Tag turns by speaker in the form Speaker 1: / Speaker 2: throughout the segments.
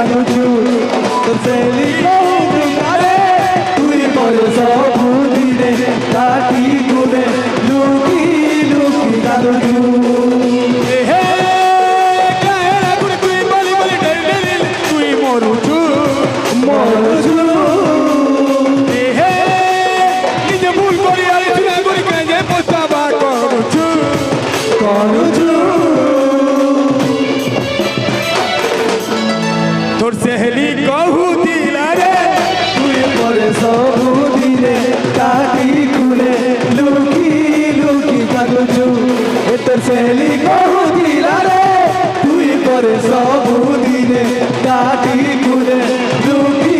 Speaker 1: কানুচু তোর সেলি কহুদিলারে তুই মোর সবুদিনে কাটি কুলে লুকি লুকি কানুচু
Speaker 2: হে কাহেলা গুড় তুই বলি বলি ডেলি তুই মরুচু
Speaker 1: মরুচু
Speaker 2: হে নিজে ভুল করি আর চুনা করি কাজে পস্তাবা করুচু
Speaker 1: কানুচু
Speaker 2: তোর সেহলি কহুদিলারে
Speaker 1: তুই মোর সবুদিনে কাটি কুলে লুকি লুকি কানুচু এ তোর সেলি কহুদিলারে তুই মোর সবুদিনে কাটি কুলে লুকি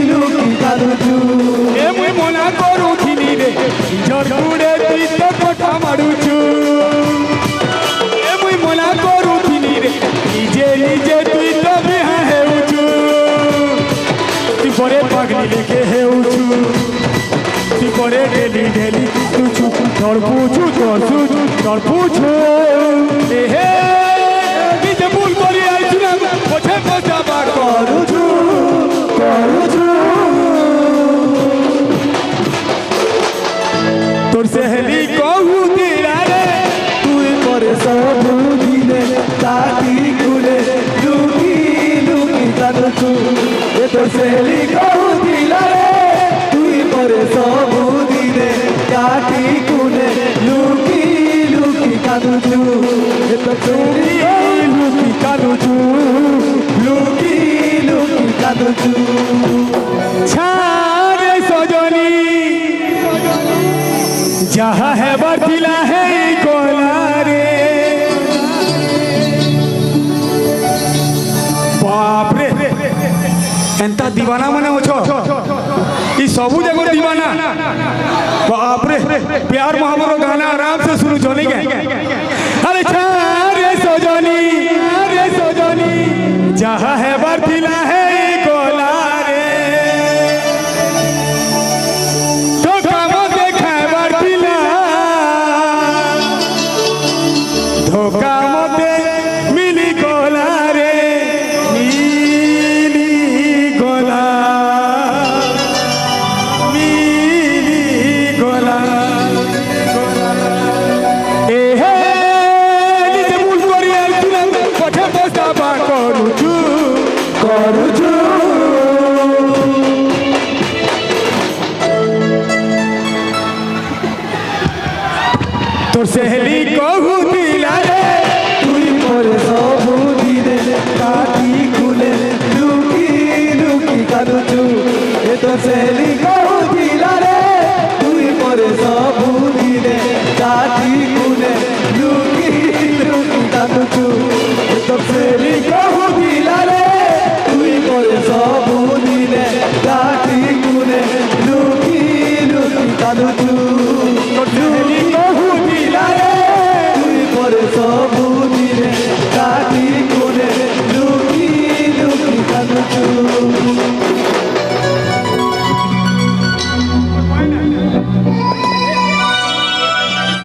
Speaker 1: লুকি কানুচু
Speaker 2: এ মুই মনা করুছিনি রে ঝড় গুড়ে তুই তো কথা মারুচু এ মুই মনা করুছিনি রে নিজে নিজে তুই তো বিহা হেউচু তুই পরে পাগলি লেখে হেউচু তুই পরে ডেলি ডেলি তুছু তোর পুছু তোর পুছু হে নিজে ভুল করি আইছু না পছে পছাবা
Speaker 1: করুচু করুচু
Speaker 2: তোর সেহলি কহুদিলারে
Speaker 1: তুই মোর সবুদিনে কাটি কুলে লুকি লুকি কানুচু এ তোর সেলি কহুদিলারে তুই মোর সবুদিনে কাটি কুলে লুকি লুকি কানুচু এ তোর সেলি
Speaker 2: লুকি কানুচু
Speaker 1: লুকি লুকি কানুচু
Speaker 2: ছাড়ে সজনী যাহা হেবার দিলা হে গলারে বাপরে এন্তা দিবানা মানে অছ ই সবু জায়গা দিবানা বাপরে प्यार मोहब्बत गाना आराम से सुनो चले गए अरे ছাড়ে সজনী যাহা হেবার দিলা হে গলারে ধোকা মতে খাইবার দিলা ধোকা মতে মিলি গলারে মিলি গলা মিলি গলা এ হে নিজে ভুল করি আর তুই পথে বসাবা করুচু
Speaker 1: করুচু
Speaker 2: তোর সেহলি